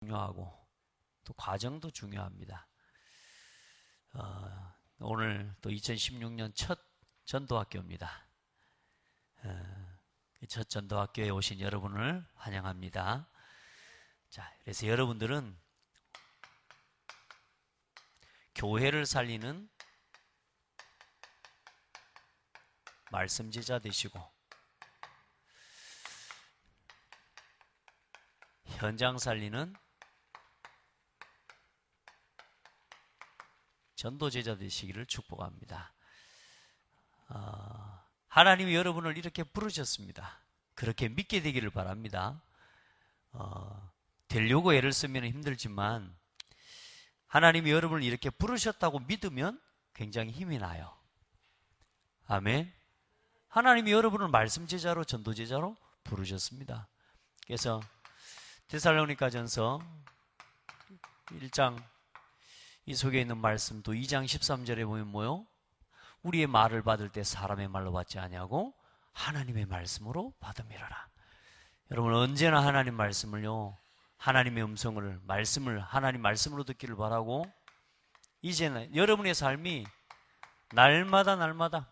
중요하고 또 과정도 중요합니다. 오늘 또 2016년 첫 전도학교입니다. 첫 전도학교에 오신 여러분을 환영합니다. 자, 그래서 여러분들은 교회를 살리는 말씀 제자 되시고 현장 살리는 전도 제자 되시기를 축복합니다. 하나님이 여러분을 이렇게 부르셨습니다. 그렇게 믿게 되기를 바랍니다. 되려고 애를 쓰면 힘들지만 하나님이 여러분을 이렇게 부르셨다고 믿으면 굉장히 힘이 나요. 아멘. 하나님이 여러분을 말씀 제자로 전도 제자로 부르셨습니다. 그래서 데살로니가전서 1장 이 속에 있는 말씀도 2장 13절에 보면 뭐요? 우리의 말을 받을 때 사람의 말로 받지 아니하고 하나님의 말씀으로 받음이라라. 여러분 언제나 하나님 말씀을요, 하나님의 음성을, 말씀을 하나님 말씀으로 듣기를 바라고, 이제는 여러분의 삶이 날마다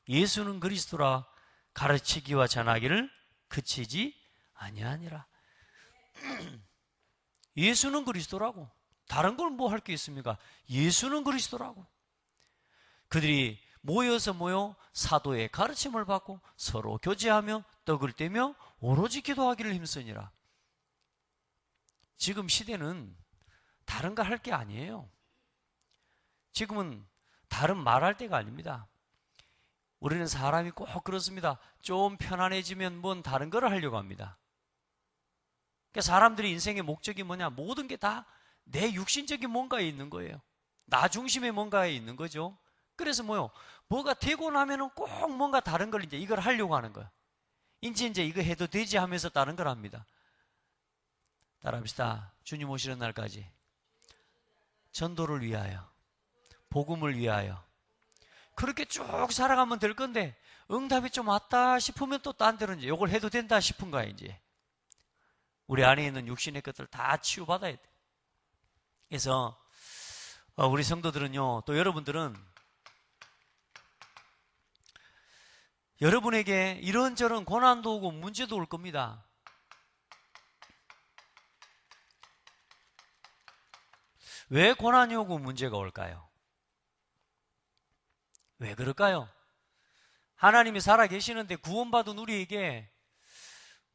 예수는 그리스도라 가르치기와 전하기를 그치지 아니하니라. 예수는 그리스도라고. 다른 걸 뭐 할 게 있습니까? 예수는 그리스도라고. 그들이 모여 사도의 가르침을 받고 서로 교제하며 떡을 떼며 오로지 기도하기를 힘쓰니라. 지금 시대는 다른 거 할 게 아니에요. 지금은 다른 말할 때가 아닙니다. 우리는 사람이 꼭 그렇습니다. 좀 편안해지면 뭔 다른 거를 하려고 합니다. 그러니까 사람들이 인생의 목적이 뭐냐? 모든 게 다 내 육신적인 뭔가에 있는 거예요. 나 중심의 뭔가에 있는 거죠. 그래서 뭐가 되고 나면은 꼭 뭔가 다른 걸 이제 이걸 하려고 하는 거야. 이제 이거 해도 되지 하면서 다른 걸 합니다. 따라합시다. 주님 오시는 날까지 전도를 위하여, 복음을 위하여 그렇게 쭉 살아가면 될 건데 응답이 좀 왔다 싶으면 또 딴 데로 이제 이걸 해도 된다 싶은 거야. 이제 우리 안에 있는 육신의 것들 다 치유받아야 돼. 그래서 우리 성도들은요, 또 여러분들은 여러분에게 이런저런 고난도 오고 문제도 올 겁니다. 왜 고난이 오고 문제가 올까요? 왜 그럴까요? 하나님이 살아계시는데 구원받은 우리에게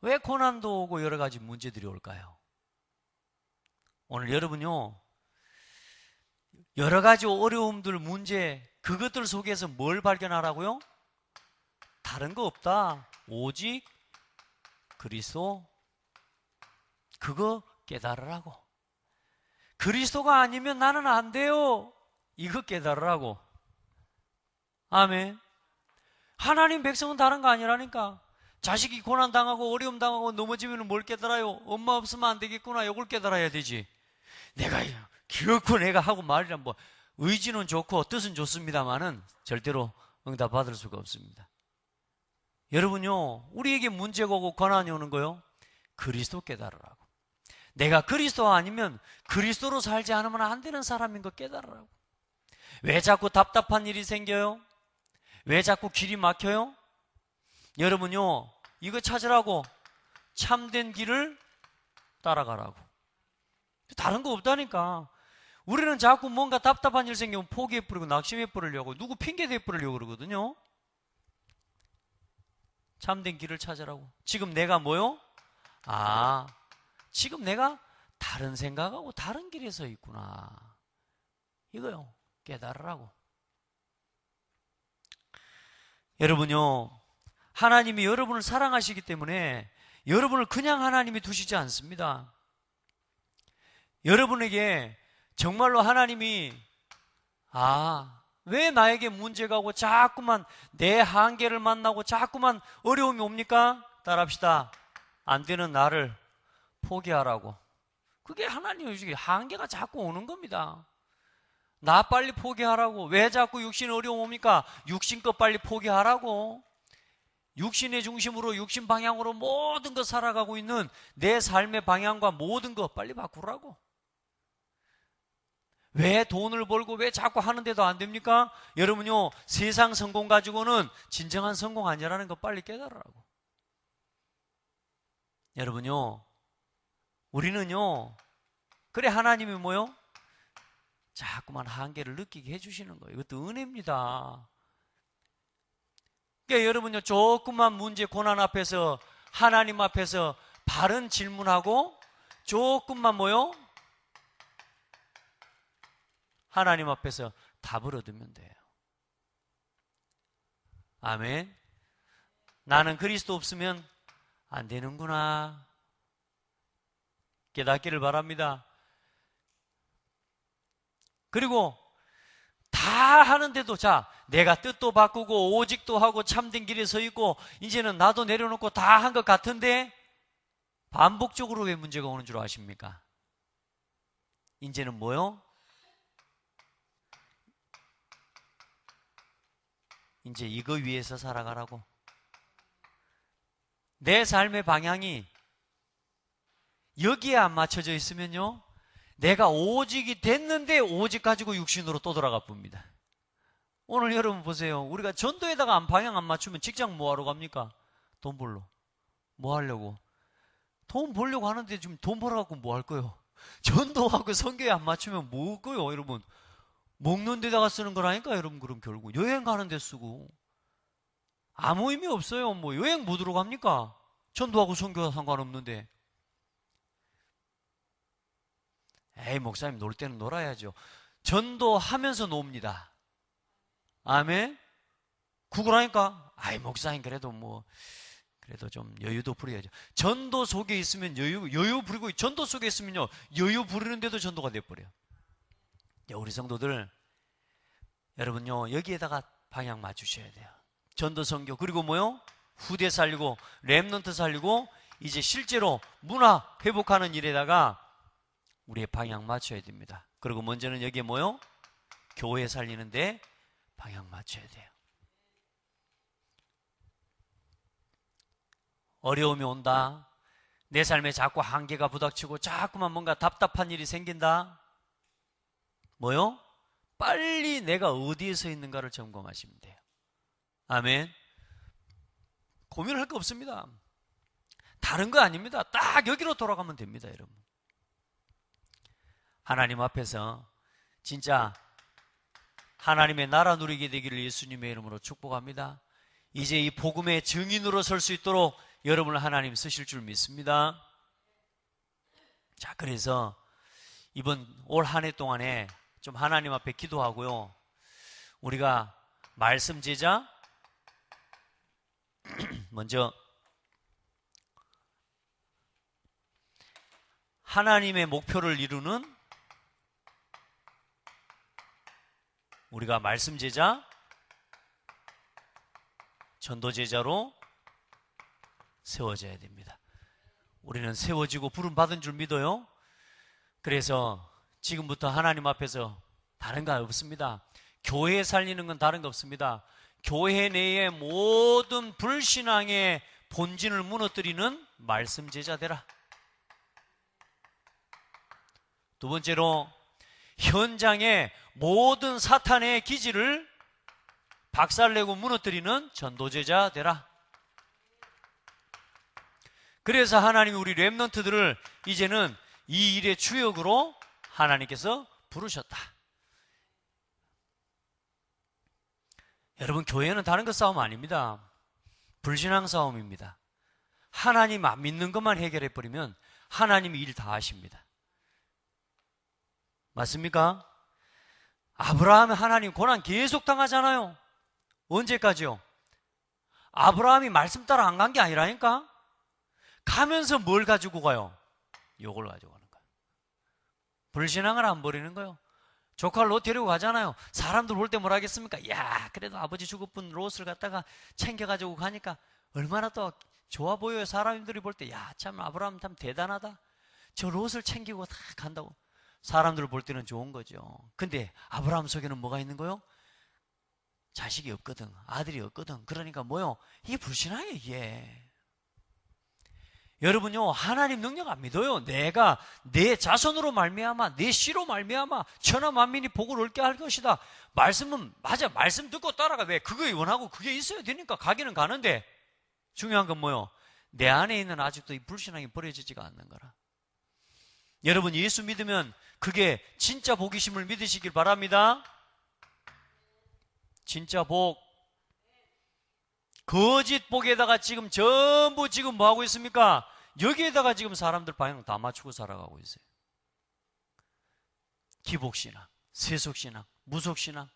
왜 고난도 오고 여러 가지 문제들이 올까요? 오늘 여러분요, 여러 가지 어려움들, 문제, 그것들 속에서 뭘 발견하라고요? 다른 거 없다. 오직 그리스도. 그거 깨달으라고. 그리스도가 아니면 나는 안 돼요. 이거 깨달으라고. 아멘. 하나님 백성은 다른 거 아니라니까. 자식이 고난당하고 어려움 당하고 넘어지면 뭘 깨달아요? 엄마 없으면 안 되겠구나. 이걸 깨달아야 되지. 결코 내가 하고 말이란 의지는 좋고 뜻은 좋습니다만은 절대로 응답 받을 수가 없습니다. 여러분요, 우리에게 문제가 오고 고난이 오는 거요, 그리스도 깨달으라고. 내가 그리스도 아니면 그리스도로 살지 않으면 안 되는 사람인 거 깨달으라고. 왜 자꾸 답답한 일이 생겨요? 왜 자꾸 길이 막혀요? 여러분요, 이거 찾으라고. 참된 길을 따라가라고. 다른 거 없다니까. 우리는 자꾸 뭔가 답답한 일 생기면 포기해버리고 낙심해버리려고, 누구 핑계대버리려고 그러거든요. 참된 길을 찾으라고. 지금 내가 지금 내가 다른 생각하고 다른 길에 서 있구나. 이거요, 깨달으라고. 여러분요, 하나님이 여러분을 사랑하시기 때문에 여러분을 그냥 하나님이 두시지 않습니다. 여러분에게 정말로 하나님이 왜 나에게 문제가 오고 자꾸만 내 한계를 만나고 자꾸만 어려움이 옵니까? 따라합시다. 안 되는 나를 포기하라고. 그게 하나님의 한계가 자꾸 오는 겁니다. 나 빨리 포기하라고. 왜 자꾸 육신 어려움 옵니까? 육신 것 빨리 포기하라고. 육신의 중심으로 육신 방향으로 모든 거 살아가고 있는 내 삶의 방향과 모든 거 빨리 바꾸라고. 왜 돈을 벌고 왜 자꾸 하는데도 안 됩니까? 여러분요, 세상 성공 가지고는 진정한 성공 아니라는 거 빨리 깨달으라고. 여러분요, 우리는요, 그래 하나님이 뭐요? 자꾸만 한계를 느끼게 해주시는 거예요. 이것도 은혜입니다. 그러니까 여러분요, 조금만 문제 고난 앞에서 하나님 앞에서 바른 질문하고 조금만 뭐요? 하나님 앞에서 답을 얻으면 돼요. 아멘. 나는 그리스도 없으면 안 되는구나. 깨닫기를 바랍니다. 그리고 다 하는데도 자, 내가 뜻도 바꾸고 오직도 하고 참된 길에 서 있고 이제는 나도 내려놓고 다 한 것 같은데 반복적으로 왜 문제가 오는 줄 아십니까? 이제는 뭐요? 이제 이거 위해서 살아가라고. 내 삶의 방향이 여기에 안 맞춰져 있으면요, 내가 오직이 됐는데 오직 가지고 육신으로 또 돌아가 봅니다. 오늘 여러분 보세요. 우리가 전도에다가 방향 안 맞추면 직장 뭐 하러 갑니까? 돈 벌러. 뭐 하려고? 돈 벌려고 하는데 지금 돈 벌어갖고 뭐 할 거예요? 전도하고 선교에 안 맞추면 뭐 할거예요, 여러분? 먹는 데다가 쓰는 거라니까, 여러분. 그럼 결국 여행 가는 데 쓰고 아무 의미 없어요. 뭐 여행 뭐 들어갑니까? 전도하고 선교가 상관없는데. 에이, 목사님 놀 때는 놀아야죠. 전도하면서 놉니다. 아멘. 구걸하니까 아이, 목사님 그래도 좀 여유도 부려야죠. 전도 속에 있으면 여유 부리고, 전도 속에 있으면요, 여유 부리는데도 전도가 돼버려요. 우리 성도들, 여러분요, 여기에다가 방향 맞추셔야 돼요. 전도 선교, 그리고 뭐요? 후대 살리고 렘넌트 살리고 이제 실제로 문화 회복하는 일에다가 우리의 방향 맞춰야 됩니다. 그리고 먼저는 여기에 뭐요? 교회 살리는데 방향 맞춰야 돼요. 어려움이 온다. 내 삶에 자꾸 한계가 부닥치고 자꾸만 뭔가 답답한 일이 생긴다. 뭐요? 빨리 내가 어디에 서 있는가를 점검하시면 돼요. 아멘. 고민할 거 없습니다. 다른 거 아닙니다. 딱 여기로 돌아가면 됩니다, 여러분. 하나님 앞에서 진짜 하나님의 나라 누리게 되기를 예수님의 이름으로 축복합니다. 이제 이 복음의 증인으로 설 수 있도록 여러분을 하나님 쓰실 줄 믿습니다. 자, 그래서 이번 올 한 해 동안에 좀 하나님 앞에 기도하고요, 우리가 말씀 제자 먼저 하나님의 목표를 이루는 우리가 말씀 제자, 전도 제자로 세워져야 됩니다. 우리는 세워지고 부름 받은 줄 믿어요. 그래서 지금부터 하나님 앞에서 다른 거 없습니다. 교회 살리는 건 다른 거 없습니다. 교회 내의 모든 불신앙의 본진을 무너뜨리는 말씀 제자 되라. 두 번째로, 현장의 모든 사탄의 기지를 박살내고 무너뜨리는 전도제자 되라. 그래서 하나님이 우리 렘넌트들을 이제는 이 일의 주역으로 하나님께서 부르셨다. 여러분, 교회는 다른 것 싸움 아닙니다. 불신앙 싸움입니다. 하나님 안 믿는 것만 해결해버리면 하나님이 일 다 하십니다. 맞습니까? 아브라함은 하나님 고난 계속 당하잖아요. 언제까지요? 아브라함이 말씀 따라 안 간 게 아니라니까? 가면서 뭘 가지고 가요? 욕을 가지고 가는 거예요. 불신앙을 안 버리는 거예요. 조카를 롯 데리고 가잖아요. 사람들 볼 때 뭐라 하겠습니까? 야, 그래도 아버지 죽었던 롯을 갖다가 챙겨가지고 가니까 얼마나 또 좋아 보여요. 사람들이 볼 때, 야, 참 아브라함 참 대단하다. 저 롯을 챙기고 다 간다고. 사람들 볼 때는 좋은 거죠. 근데 아브라함 속에는 뭐가 있는 거요? 자식이 없거든. 아들이 없거든. 그러니까 뭐요? 이게 불신앙이에요, 이게. 여러분요, 하나님 능력 안 믿어요. 내가 내 자손으로 말미암아, 내 씨로 말미암아 천하 만민이 복을 얻게 할 것이다. 말씀은 맞아. 말씀 듣고 따라가. 왜? 그거 원하고 그게 있어야 되니까 가기는 가는데, 중요한 건 뭐요? 내 안에 있는 아직도 이 불신앙이 버려지지가 않는 거라. 여러분, 예수 믿으면 그게 진짜 복이심을 믿으시길 바랍니다. 진짜 복. 거짓 복에다가 지금 전부 지금 뭐 하고 있습니까? 여기에다가 지금 사람들 방향 다 맞추고 살아가고 있어요. 기복신앙, 세속신앙, 무속신앙.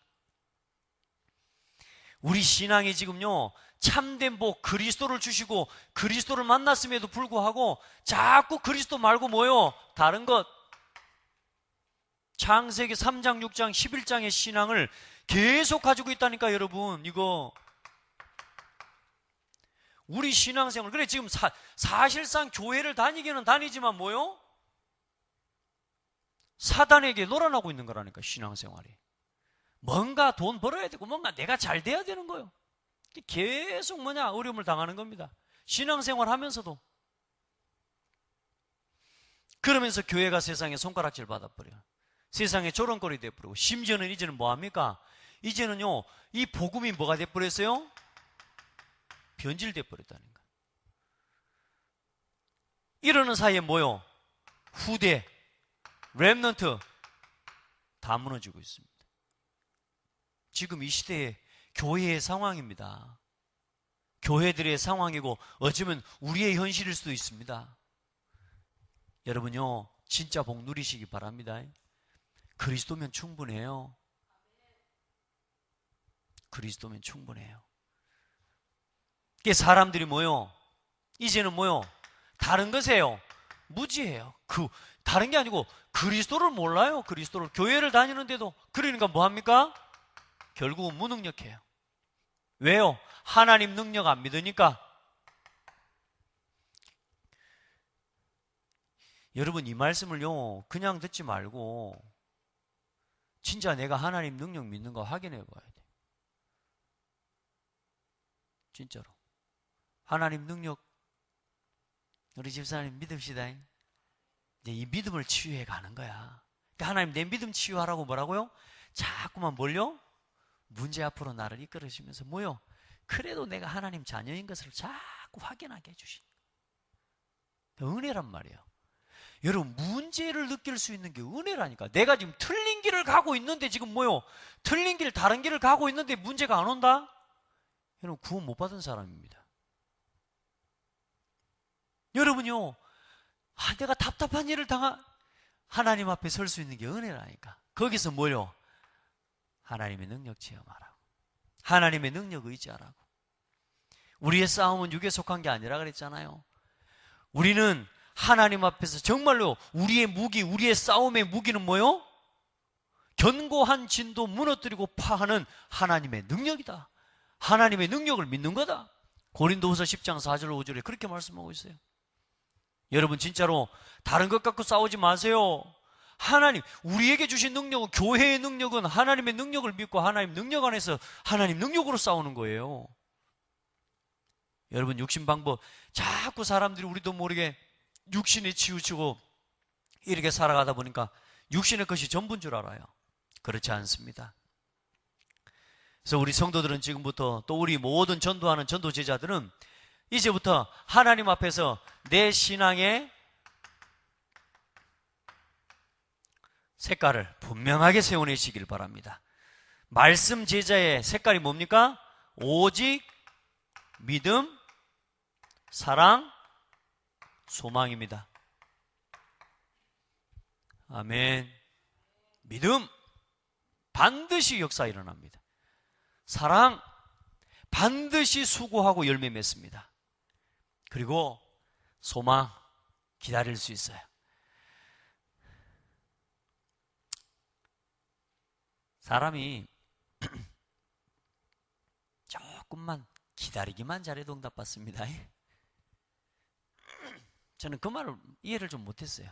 우리 신앙이 지금요, 참된 복, 그리스도를 주시고 그리스도를 만났음에도 불구하고 자꾸 그리스도 말고 뭐요? 다른 것. 창세기 3장, 6장, 11장의 신앙을 계속 가지고 있다니까, 여러분. 이거 우리 신앙생활, 그래 지금 사실상 교회를 다니기는 다니지만 뭐요? 사단에게 놀아나고 있는 거라니까, 신앙생활이. 뭔가 돈 벌어야 되고 뭔가 내가 잘 돼야 되는 거예요. 계속 뭐냐? 어려움을 당하는 겁니다. 신앙생활 하면서도. 그러면서 교회가 세상에 손가락질 받아버려요. 세상에 조롱거리 돼버리고, 심지어는 이제는 뭐합니까? 이제는요, 이 복음이 뭐가 돼버렸어요? 변질돼 버렸다는 거예요. 이러는 사이에 뭐요? 후대, 렘넌트 다 무너지고 있습니다. 지금 이 시대의 교회의 상황입니다. 교회들의 상황이고 어쩌면 우리의 현실일 수도 있습니다. 여러분요, 진짜 복 누리시기 바랍니다. 그리스도면 충분해요. 그리스도면 충분해요. 사람들이 뭐요? 이제는 뭐요? 다른 것이에요. 무지해요. 다른 게 아니고 그리스도를 몰라요. 그리스도를. 교회를 다니는데도. 그러니까 뭐합니까? 결국은 무능력해요. 왜요? 하나님 능력 안 믿으니까. 여러분, 이 말씀을요, 그냥 듣지 말고 진짜 내가 하나님 능력 믿는 거 확인해 봐야 돼. 진짜로. 하나님 능력, 우리 집사님 믿읍시다. 이제 이 믿음을 치유해 가는 거야. 그러니까 하나님 내 믿음 치유하라고 뭐라고요? 자꾸만 뭘요? 문제 앞으로 나를 이끌으시면서 뭐요? 그래도 내가 하나님 자녀인 것을 자꾸 확인하게 해주신 은혜란 말이에요. 여러분, 문제를 느낄 수 있는 게 은혜라니까. 내가 지금 틀린 길을 가고 있는데 지금 뭐요? 틀린 길, 다른 길을 가고 있는데 문제가 안 온다? 여러분, 구원 못 받은 사람입니다. 여러분요, 내가 답답한 일을 하나님 앞에 설 수 있는 게 은혜라니까. 거기서 뭐요? 하나님의 능력 체험하라고. 하나님의 능력 의지하라고. 우리의 싸움은 육에 속한 게 아니라 그랬잖아요. 우리는 하나님 앞에서 정말로 우리의 무기, 우리의 싸움의 무기는 뭐요? 견고한 진도 무너뜨리고 파하는 하나님의 능력이다. 하나님의 능력을 믿는 거다. 고린도후서 10장 4절 5절에 그렇게 말씀하고 있어요. 여러분, 진짜로 다른 것 갖고 싸우지 마세요. 하나님, 우리에게 주신 능력은, 교회의 능력은 하나님의 능력을 믿고 하나님 능력 안에서 하나님 능력으로 싸우는 거예요. 여러분, 육신 방법, 자꾸 사람들이 우리도 모르게 육신에 치우치고 이렇게 살아가다 보니까 육신의 것이 전부인 줄 알아요. 그렇지 않습니다. 그래서 우리 성도들은 지금부터, 또 우리 모든 전도하는 전도 제자들은 이제부터 하나님 앞에서 내 신앙의 색깔을 분명하게 세워내시길 바랍니다. 말씀 제자의 색깔이 뭡니까? 오직 믿음, 사랑, 소망입니다. 아멘. 믿음, 반드시 역사 일어납니다. 사랑, 반드시 수고하고 열매 맺습니다. 그리고 소망, 기다릴 수 있어요. 사람이 조금만 기다리기만 잘해도 응답받습니다. 저는 그 말을 이해를 좀 못했어요.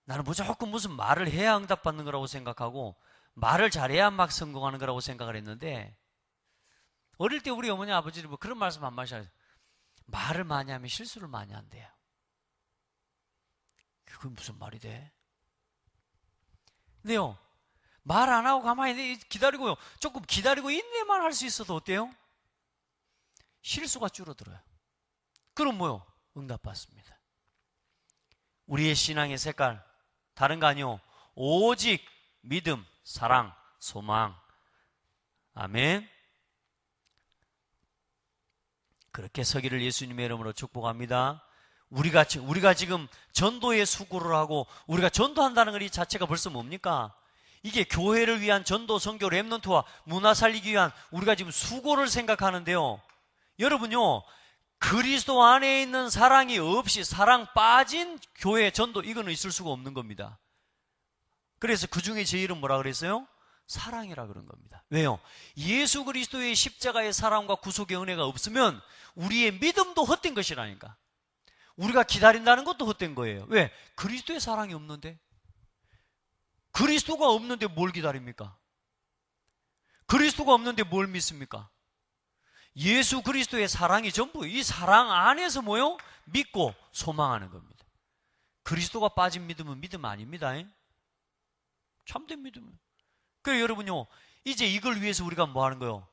나는 무조건 무슨 말을 해야 응답받는 거라고 생각하고 말을 잘해야 막 성공하는 거라고 생각을 했는데, 어릴 때 우리 어머니 아버지는 뭐 그런 말씀 한 말씩 하세요. 말을 많이 하면 실수를 많이 한대요. 그건 무슨 말이 돼? 근데요, 말 안 하고 가만히 기다리고요, 조금 기다리고 인내만 할 수 있어도 어때요? 실수가 줄어들어요. 그럼 뭐요? 응답받습니다. 우리의 신앙의 색깔 다른 거 아니요, 오직 믿음, 사랑, 소망. 아멘. 그렇게 서기를 예수님의 이름으로 축복합니다. 우리가 지금 전도의 수고를 하고 우리가 전도한다는 것 이 자체가 벌써 뭡니까? 이게 교회를 위한 전도, 선교, 렘넌트와 문화 살리기 위한 우리가 지금 수고를 생각하는데요, 여러분요, 그리스도 안에 있는 사랑이 없이 사랑 빠진 교회 전도, 이거는 있을 수가 없는 겁니다. 그래서 그 중에 제 이름 뭐라 그랬어요? 사랑이라 그런 겁니다. 왜요? 예수 그리스도의 십자가의 사랑과 구속의 은혜가 없으면 우리의 믿음도 헛된 것이라니까. 우리가 기다린다는 것도 헛된 거예요. 왜? 그리스도의 사랑이 없는데? 그리스도가 없는데 뭘 기다립니까? 그리스도가 없는데 뭘 믿습니까? 예수 그리스도의 사랑이 전부, 이 사랑 안에서 뭐요? 믿고 소망하는 겁니다. 그리스도가 빠진 믿음은 믿음 아닙니다. 참된 믿음은. 그래서 여러분요, 이제 이걸 위해서 우리가 뭐 하는 거예요?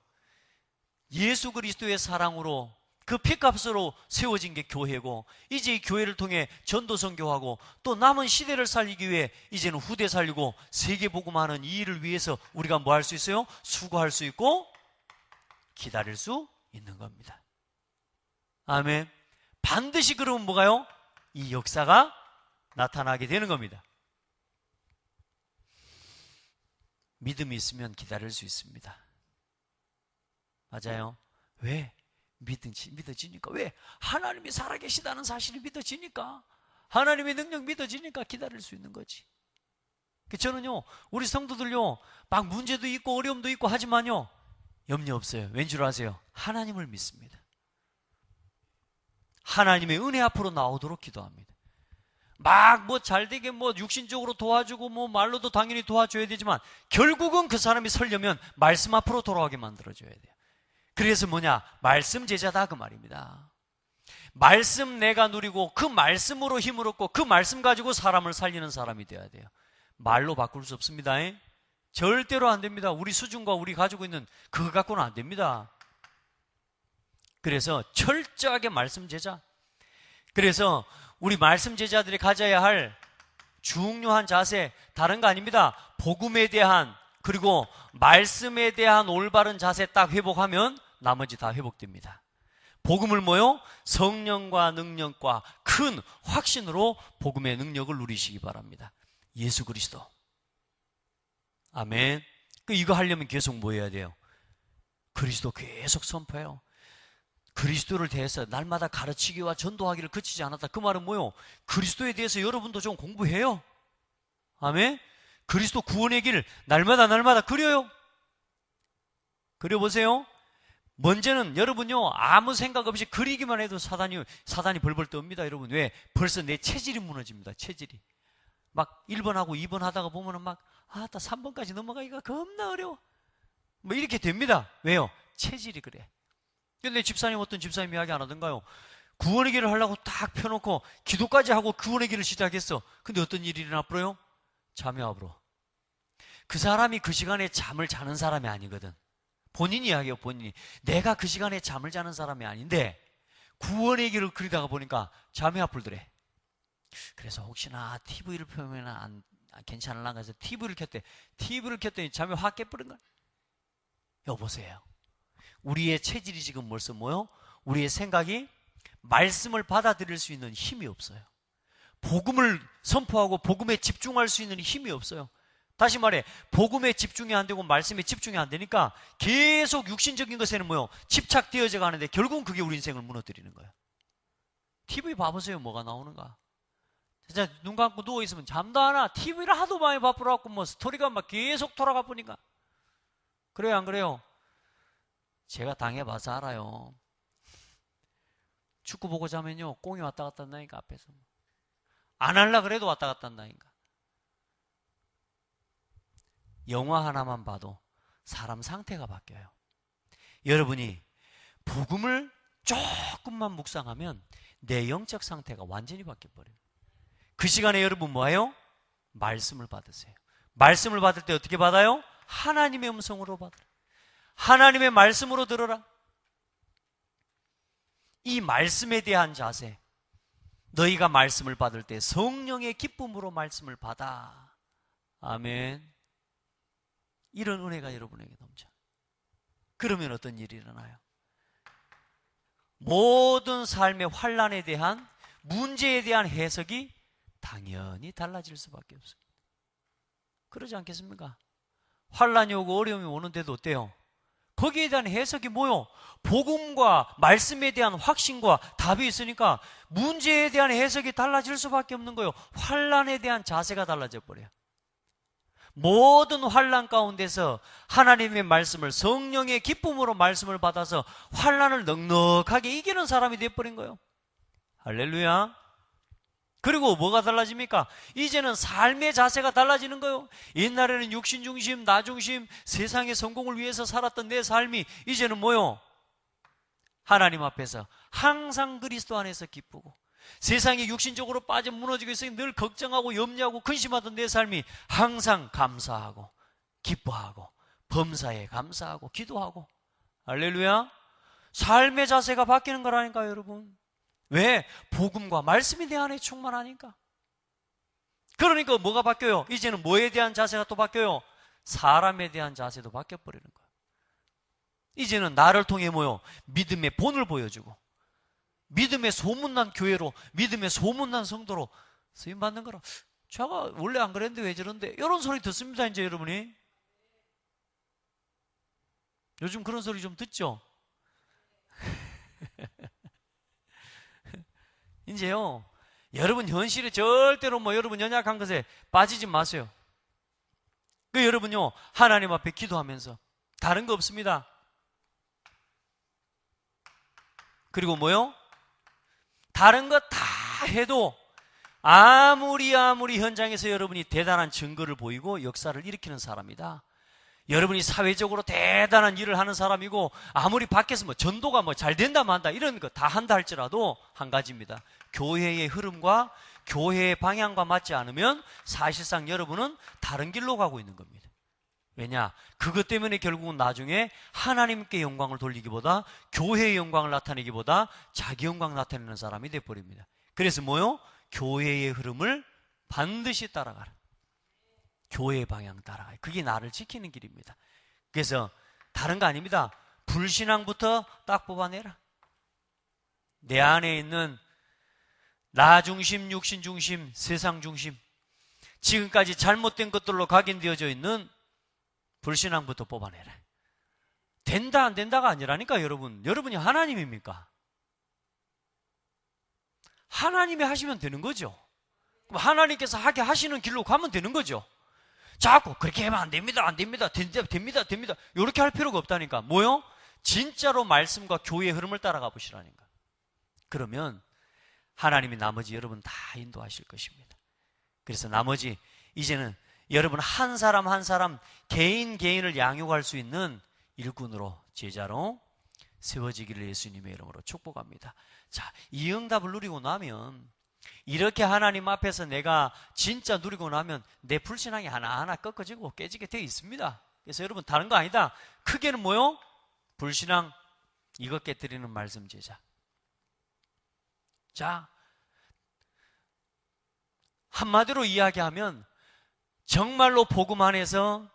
예수 그리스도의 사랑으로 그 피값으로 세워진 게 교회고, 이제 이 교회를 통해 전도 선교하고 또 남은 시대를 살리기 위해 이제는 후대 살리고 세계 복음하는 이 일을 위해서 우리가 뭐 할 수 있어요? 수고할 수 있고 기다릴 수 있는 겁니다. 아멘. 반드시 그러면 뭐가요? 이 역사가 나타나게 되는 겁니다. 믿음이 있으면 기다릴 수 있습니다. 맞아요. 왜? 믿어지니까. 왜? 하나님이 살아계시다는 사실이 믿어지니까. 하나님의 능력 믿어지니까 기다릴 수 있는 거지. 저는요, 우리 성도들요, 막 문제도 있고 어려움도 있고 하지만요, 염려 없어요. 왠 줄 아세요? 하나님을 믿습니다. 하나님의 은혜 앞으로 나오도록 기도합니다. 막 뭐 잘되게 뭐 육신적으로 도와주고 뭐 말로도 당연히 도와줘야 되지만 결국은 그 사람이 서려면 말씀 앞으로 돌아오게 만들어줘야 돼요. 그래서 뭐냐? 말씀 제자다 그 말입니다. 말씀 내가 누리고 그 말씀으로 힘을 얻고 그 말씀 가지고 사람을 살리는 사람이 되어야 돼요. 말로 바꿀 수 없습니다. 절대로 안 됩니다. 우리 수준과 우리 가지고 있는 그거 갖고는 안 됩니다. 그래서 철저하게 말씀 제자. 그래서 우리 말씀 제자들이 가져야 할 중요한 자세, 다른 거 아닙니다. 복음에 대한, 그리고 말씀에 대한 올바른 자세 딱 회복하면 나머지 다 회복됩니다. 복음을 뭐요? 성령과 능력과 큰 확신으로 복음의 능력을 누리시기 바랍니다. 예수 그리스도. 아멘. 이거 하려면 계속 뭐 해야 돼요? 그리스도 계속 선포해요. 그리스도를 대해서 날마다 가르치기와 전도하기를 그치지 않았다. 그 말은 뭐요? 그리스도에 대해서 여러분도 좀 공부해요. 아멘. 그리스도 구원의 길 날마다 그려요. 그려보세요. 먼저는 여러분요, 아무 생각 없이 그리기만 해도 사단이 벌벌 떱니다. 여러분. 왜? 벌써 내 체질이 무너집니다. 체질이. 막 1번하고 2번 하다가 보면은 막 3번까지 넘어가기가 겁나 어려워. 뭐 이렇게 됩니다. 왜요? 체질이 그래. 근데 어떤 집사님 이야기 안 하던가요? 구원의 길을 하려고 딱 펴놓고 기도까지 하고 구원의 길을 시작했어. 근데 어떤 일이 일어나버려요? 잠이 와버려. 그 사람이 그 시간에 잠을 자는 사람이 아니거든. 본인이 이야기해요. 본인이. 내가 그 시간에 잠을 자는 사람이 아닌데 구원의 길을 그리다가 보니까 잠이 와버리더래. 그래서 혹시나 TV를 펴면 괜찮을란가 해서 TV를 켰대. TV를 켰더니 잠이 확 깨버린 거야. 여보세요. 우리의 체질이 지금 벌써 뭐요? 우리의 생각이 말씀을 받아들일 수 있는 힘이 없어요. 복음을 선포하고 복음에 집중할 수 있는 힘이 없어요. 다시 말해, 복음에 집중이 안 되고 말씀에 집중이 안 되니까 계속 육신적인 것에는 뭐요? 집착되어져 가는데 결국은 그게 우리 인생을 무너뜨리는 거예요. TV 봐보세요. 뭐가 나오는가? 진짜 눈 감고 누워있으면 잠도 안 와. TV를 하도 많이 바쁘라고 뭐 스토리가 막 계속 돌아가 보니까. 그래요, 안 그래요? 제가 당해봐서 알아요. 축구 보고 자면요, 꽁이 왔다 갔다 한다니까, 앞에서. 안 하려고 그래도 왔다 갔다 한다니까. 영화 하나만 봐도 사람 상태가 바뀌어요. 여러분이 복음을 조금만 묵상하면 내 영적 상태가 완전히 바뀌어버려요. 그 시간에 여러분 뭐예요? 말씀을 받으세요. 말씀을 받을 때 어떻게 받아요? 하나님의 음성으로 받으라. 하나님의 말씀으로 들어라. 이 말씀에 대한 자세, 너희가 말씀을 받을 때 성령의 기쁨으로 말씀을 받아. 아멘. 이런 은혜가 여러분에게 넘쳐. 그러면 어떤 일이 일어나요? 모든 삶의 환난에 대한, 문제에 대한 해석이 당연히 달라질 수밖에 없습니다. 그러지 않겠습니까? 환난이 오고 어려움이 오는데도 어때요? 거기에 대한 해석이 뭐요? 복음과 말씀에 대한 확신과 답이 있으니까 문제에 대한 해석이 달라질 수밖에 없는 거예요. 환난에 대한 자세가 달라져 버려요. 모든 환난 가운데서 하나님의 말씀을, 성령의 기쁨으로 말씀을 받아서 환난을 넉넉하게 이기는 사람이 되어버린 거예요. 할렐루야. 그리고 뭐가 달라집니까? 이제는 삶의 자세가 달라지는 거예요. 옛날에는 육신 중심, 나 중심, 세상의 성공을 위해서 살았던 내 삶이 이제는 뭐요? 하나님 앞에서 항상 그리스도 안에서 기쁘고, 세상에 육신적으로 빠져 무너지고 있으니 늘 걱정하고 염려하고 근심하던 내 삶이 항상 감사하고 기뻐하고 범사에 감사하고 기도하고. 할렐루야. 삶의 자세가 바뀌는 거라니까요, 여러분. 왜? 복음과 말씀이 내 안에 충만하니까. 그러니까 뭐가 바뀌어요? 이제는 뭐에 대한 자세가 또 바뀌어요? 사람에 대한 자세도 바뀌어버리는 거예요. 이제는 나를 통해 뭐요? 믿음의 본을 보여주고, 믿음의 소문난 교회로, 믿음의 소문난 성도로 쓰임받는 거라. 제가 원래 안 그랬는데 왜 저런데? 이런 소리 듣습니다, 이제 여러분이. 요즘 그런 소리 좀 듣죠? 이제요, 여러분 현실에 절대로 여러분 연약한 것에 빠지지 마세요. 그 여러분요, 하나님 앞에 기도하면서 다른 거 없습니다. 그리고 뭐요? 다른 거 다 해도 아무리 현장에서 여러분이 대단한 증거를 보이고 역사를 일으키는 사람이다. 여러분이 사회적으로 대단한 일을 하는 사람이고, 아무리 밖에서 전도가 잘 된다 만다 이런 거 다 한다 할지라도 한 가지입니다. 교회의 흐름과 교회의 방향과 맞지 않으면 사실상 여러분은 다른 길로 가고 있는 겁니다. 왜냐? 그것 때문에 결국은 나중에 하나님께 영광을 돌리기보다, 교회의 영광을 나타내기보다 자기 영광 나타내는 사람이 되어버립니다. 그래서 뭐요? 교회의 흐름을 반드시 따라가라. 교회의 방향 따라가요. 그게 나를 지키는 길입니다. 그래서 다른 거 아닙니다. 불신앙부터 딱 뽑아내라. 내 안에 있는 나 중심, 육신 중심, 세상 중심, 지금까지 잘못된 것들로 각인되어져 있는 불신앙부터 뽑아내라. 된다 안 된다가 아니라니까. 여러분이 하나님입니까? 하나님이 하시면 되는 거죠. 그럼 하나님께서 하게 하시는 길로 가면 되는 거죠. 자꾸 그렇게 하면 안 됩니다, 안 됩니다, 됩니다 이렇게 할 필요가 없다니까. 뭐요? 진짜로 말씀과 교회의 흐름을 따라가 보시라니까. 그러면 하나님이 나머지 여러분 다 인도하실 것입니다. 그래서 나머지 이제는 여러분 한 사람 한 사람 개인을 양육할 수 있는 일꾼으로, 제자로 세워지기를 예수님의 이름으로 축복합니다. 자, 이 응답을 누리고 나면, 이렇게 하나님 앞에서 내가 진짜 누리고 나면 내 불신앙이 하나하나 꺾어지고 깨지게 되어 있습니다. 그래서 여러분 다른 거 아니다. 크게는 뭐요? 불신앙 이것 깨뜨리는 말씀 제자. 자, 한마디로 이야기하면 정말로 복음 안에서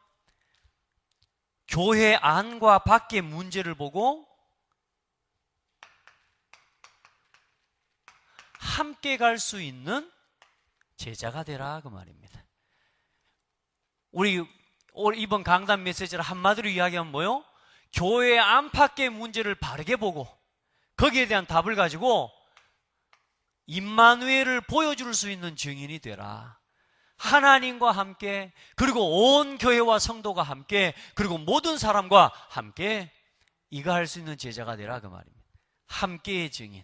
교회 안과 밖의 문제를 보고 함께 갈 수 있는 제자가 되라, 그 말입니다. 우리 이번 강단 메시지를 한마디로 이야기하면 뭐요? 교회 안팎의 문제를 바르게 보고 거기에 대한 답을 가지고 임마누엘을 보여줄 수 있는 증인이 되라. 하나님과 함께, 그리고 온 교회와 성도가 함께, 그리고 모든 사람과 함께 이거 할 수 있는 제자가 되라, 그 말입니다. 함께의 증인.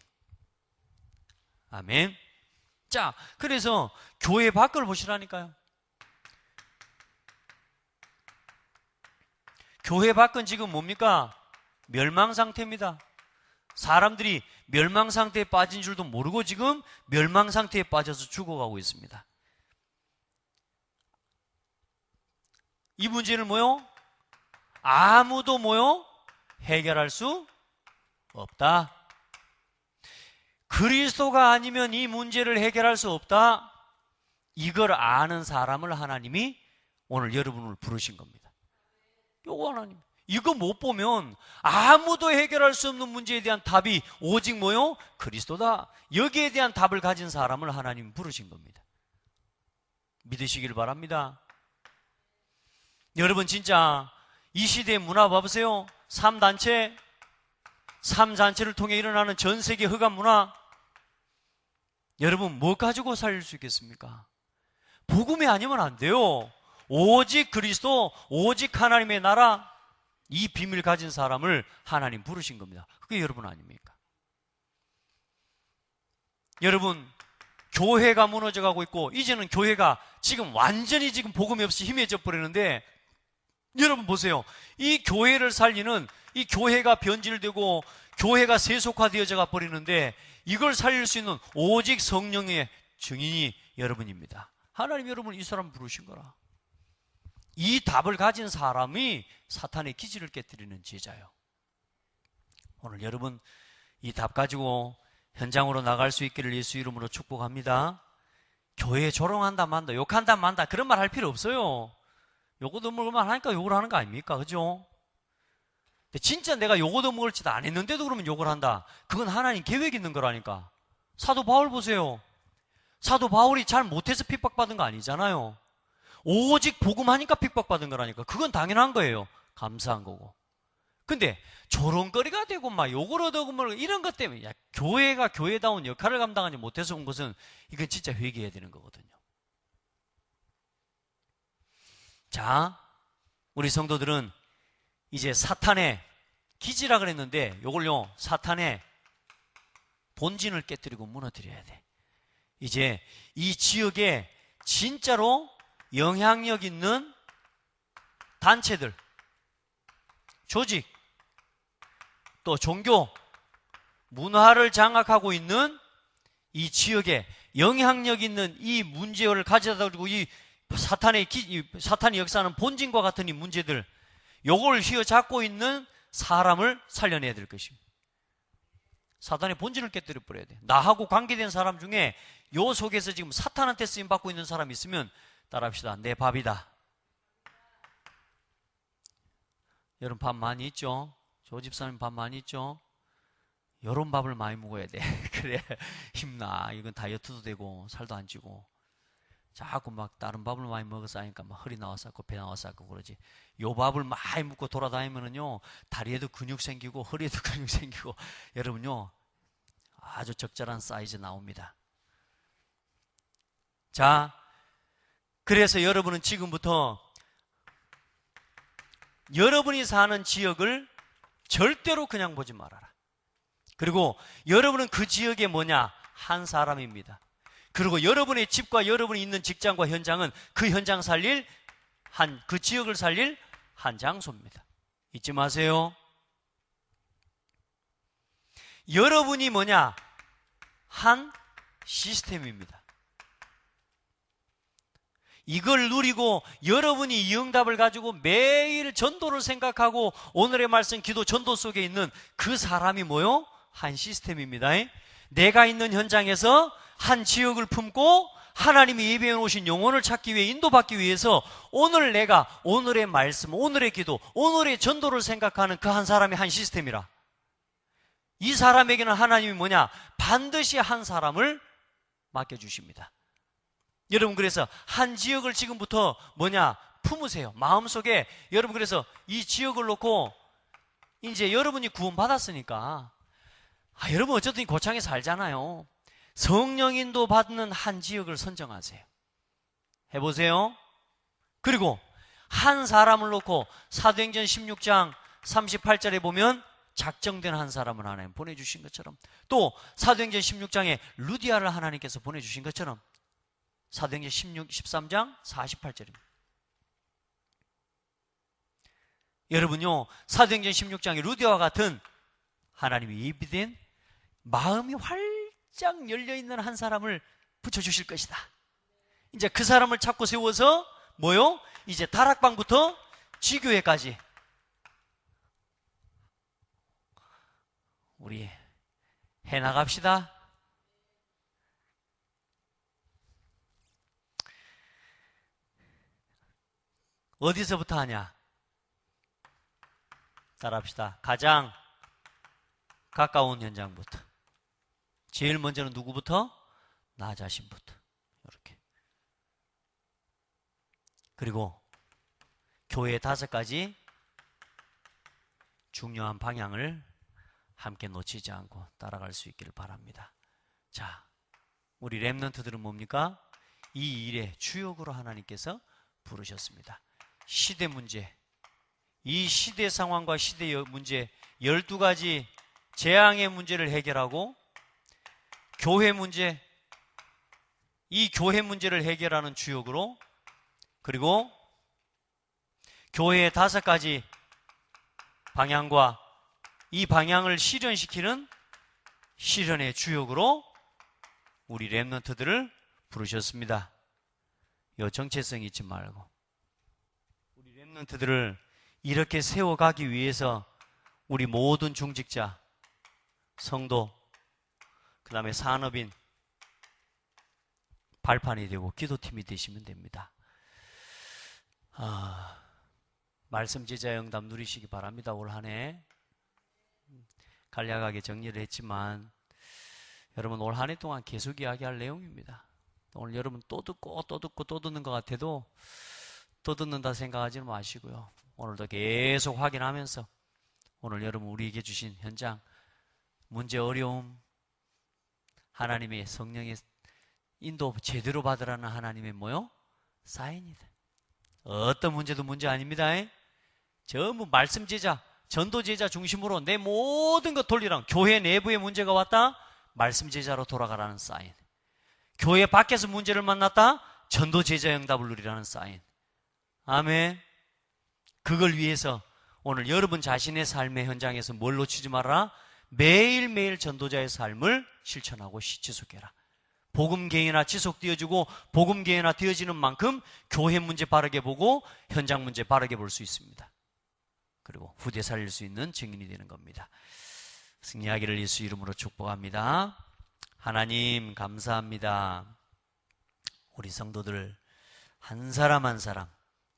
아멘. 자, 그래서 교회 밖을 보시라니까요. 교회 밖은 지금 뭡니까? 멸망 상태입니다. 사람들이 멸망 상태에 빠진 줄도 모르고 지금 멸망 상태에 빠져서 죽어가고 있습니다. 이 문제를 뭐요? 아무도 뭐요? 해결할 수 없다. 그리스도가 아니면 이 문제를 해결할 수 없다. 이걸 아는 사람을 하나님이 오늘 여러분을 부르신 겁니다. 요거 하나님. 이거 못 보면 아무도 해결할 수 없는 문제에 대한 답이 오직 뭐요? 그리스도다. 여기에 대한 답을 가진 사람을 하나님 부르신 겁니다. 믿으시길 바랍니다. 여러분 진짜 이 시대의 문화 봐보세요. 3단체를 통해 일어나는 전 세계 흑암 문화. 여러분 뭐 가지고 살릴 수 있겠습니까? 복음이 아니면 안 돼요. 오직 그리스도, 오직 하나님의 나라, 이 비밀 가진 사람을 하나님 부르신 겁니다. 그게 여러분 아닙니까? 여러분 교회가 무너져 가고 있고 이제는 교회가 지금 완전히 지금 복음이 없이 희미해져 버리는데, 여러분 보세요. 이 교회를 살리는, 이 교회가 변질되고 교회가 세속화되어져 버리는데 이걸 살릴 수 있는 오직 성령의 증인이 여러분입니다. 하나님 여러분 이 사람 부르신 거라. 이 답을 가진 사람이 사탄의 기지를 깨뜨리는 제자요. 오늘 여러분 이 답 가지고 현장으로 나갈 수 있기를 예수 이름으로 축복합니다. 교회 조롱한다 만다, 욕한다 만다 그런 말 할 필요 없어요. 요거도 먹을만 하니까 욕을 하는 거 아닙니까? 그죠? 근데 진짜 내가 요거도 먹을 짓 안 했는데도 그러면 욕을 한다. 그건 하나님 계획이 있는 거라니까. 사도 바울 보세요. 사도 바울이 잘 못해서 핍박받은 거 아니잖아요. 오직 복음하니까 핍박받은 거라니까. 그건 당연한 거예요. 감사한 거고. 근데 조롱거리가 되고 막 욕을 얻어고 뭐 이런 것 때문에, 야, 교회가 교회다운 역할을 감당하지 못해서 온 것은 이건 진짜 회개해야 되는 거거든요. 자, 우리 성도들은 이제 사탄의 기지라 그랬는데 요걸요, 사탄의 본진을 깨뜨리고 무너뜨려야 돼. 이제 이 지역에 진짜로 영향력 있는 단체들, 조직, 또 종교, 문화를 장악하고 있는 이 지역에 영향력 있는 이 문제를 가져다 두고 이 사탄이 역사하는 본진과 같은 이 문제들, 요걸 휘어잡고 있는 사람을 살려내야 될 것입니다. 사탄의 본질을 깨뜨려 버려야 돼. 나하고 관계된 사람 중에 요 속에서 지금 사탄한테 쓰임 받고 있는 사람이 있으면 따라합시다. 내 밥이다. 여러분 밥 많이 있죠? 조 집사님 밥 많이 있죠? 요런 밥을 많이 먹어야 돼. 그래 힘나. 이건 다이어트도 되고 살도 안 찌고. 자꾸 막 다른 밥을 많이 먹어서 하니까 막 허리 나왔었고 배 나왔었고 그러지. 요 밥을 많이 먹고 돌아다니면은요, 다리에도 근육 생기고 허리에도 근육 생기고, 여러분요 아주 적절한 사이즈 나옵니다. 자, 그래서 여러분은 지금부터 여러분이 사는 지역을 절대로 그냥 보지 말아라. 그리고 여러분은 그 지역에 뭐냐? 한 사람입니다. 그리고 여러분의 집과 여러분이 있는 직장과 현장은 그 현장 살릴 그 지역을 살릴 한 장소입니다. 잊지 마세요. 여러분이 뭐냐? 한 시스템입니다. 이걸 누리고 여러분이 이 응답을 가지고 매일 전도를 생각하고 오늘의 말씀 기도 전도 속에 있는 그 사람이 뭐요? 한 시스템입니다. 내가 있는 현장에서 한 지역을 품고 하나님이 예배해 놓으신 영혼을 찾기 위해 인도받기 위해서 오늘 내가 오늘의 말씀, 오늘의 기도, 오늘의 전도를 생각하는 그 한 사람이 한 시스템이라. 이 사람에게는 하나님이 뭐냐? 반드시 한 사람을 맡겨주십니다. 여러분 그래서 한 지역을 지금부터 뭐냐? 품으세요. 마음속에. 여러분 그래서 이 지역을 놓고 이제 여러분이 구원받았으니까 여러분 어쨌든 고창에 살잖아요. 성령인도 받는 한 지역을 선정하세요. 해보세요. 그리고 한 사람을 놓고 사도행전 16장 38절에 보면 작정된 한 사람을 하나님 보내주신 것처럼, 또 사도행전 16장에 루디아를 하나님께서 보내주신 것처럼 사도행전 13장 48절입니다. 여러분요, 사도행전 16장의 루디와 같은 하나님이 예비된 마음이 활짝 열려있는 한 사람을 붙여주실 것이다. 이제 그 사람을 찾고 세워서 뭐요? 이제 다락방부터 지교회까지 우리 해나갑시다. 어디서부터 하냐? 따라합시다. 가장 가까운 현장부터. 제일 먼저는 누구부터? 나 자신부터. 이렇게. 그리고 교회 5가지 중요한 방향을 함께 놓치지 않고 따라갈 수 있기를 바랍니다. 자, 우리 렘넌트들은 뭡니까? 이 일의 주역으로 하나님께서 부르셨습니다. 시대 문제, 이 시대 상황과 시대 문제 12가지 재앙의 문제를 해결하고 교회 문제, 이 교회 문제를 해결하는 주역으로, 그리고 교회의 5가지 방향과 이 방향을 실현시키는 실현의 주역으로 우리 렘넌트들을 부르셨습니다. 요 정체성 잊지 말고 우리 렘넌트들을 이렇게 세워가기 위해서 우리 모든 중직자, 성도, 그 다음에 산업인 발판이 되고 기도팀이 되시면 됩니다. 말씀 제자 영답 누리시기 바랍니다. 올 한 해 간략하게 정리를 했지만 여러분 올 한 해 동안 계속 이야기할 내용입니다. 오늘 여러분 또 듣고 또 듣고 또 듣는 것 같아도 또 듣는다 생각하지는 마시고요. 오늘도 계속 확인하면서 오늘 여러분 우리에게 주신 현장, 문제, 어려움, 하나님의 성령의 인도 제대로 받으라는 하나님의 뭐요? 사인이다. 어떤 문제도 문제 아닙니다. 전부 말씀 제자, 전도 제자 중심으로 내 모든 것 돌리라는, 교회 내부에 문제가 왔다? 말씀 제자로 돌아가라는 사인. 교회 밖에서 문제를 만났다? 전도 제자 응답을 누리라는 사인. 아멘. 그걸 위해서 오늘 여러분 자신의 삶의 현장에서 뭘 놓치지 말아라? 매일매일 전도자의 삶을 실천하고 지속해라. 복음 개인화 지속되어지고 복음 개인화 되어지는 만큼 교회 문제 바르게 보고 현장 문제 바르게 볼 수 있습니다. 그리고 후대 살릴 수 있는 증인이 되는 겁니다. 승리하기를 예수 이름으로 축복합니다. 하나님 감사합니다. 우리 성도들 한 사람 한 사람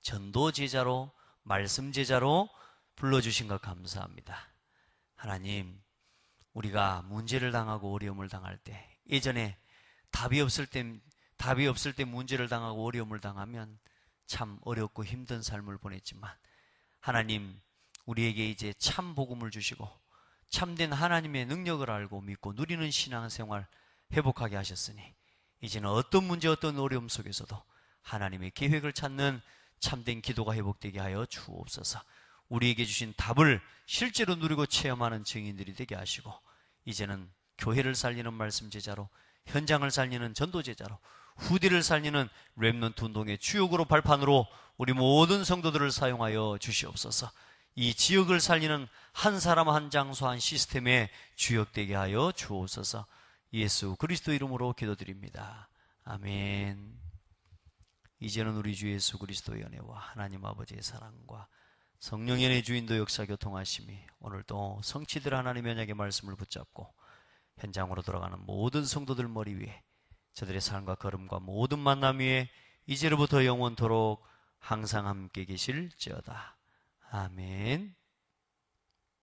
전도 제자로 말씀 제자로 불러주신 것 감사합니다. 하나님, 우리가 문제를 당하고 어려움을 당할 때, 예전에 답이 없을 때 문제를 당하고 어려움을 당하면 참 어렵고 힘든 삶을 보냈지만 하나님, 우리에게 이제 참 복음을 주시고 참된 하나님의 능력을 알고 믿고 누리는 신앙생활 회복하게 하셨으니 이제는 어떤 문제 어떤 어려움 속에서도 하나님의 계획을 찾는 참된 기도가 회복되게 하여 주옵소서. 우리에게 주신 답을 실제로 누리고 체험하는 증인들이 되게 하시고 이제는 교회를 살리는 말씀 제자로, 현장을 살리는 전도 제자로, 후대를 살리는 렘넌트 운동의 주역으로 발판으로 우리 모든 성도들을 사용하여 주시옵소서. 이 지역을 살리는 한 사람 한 장소 한 시스템의 주역되게 하여 주옵소서. 예수 그리스도 이름으로 기도드립니다. 아멘. 이제는 우리 주 예수 그리스도의 은혜와 하나님 아버지의 사랑과 성령의 은혜 주인도 역사 교통하심이 오늘도 성취들 하나님의 언약의 말씀을 붙잡고 현장으로 돌아가는 모든 성도들 머리 위에 저들의 삶과 걸음과 모든 만남 위에 이제로부터 영원토록 항상 함께 계실지어다. 아멘.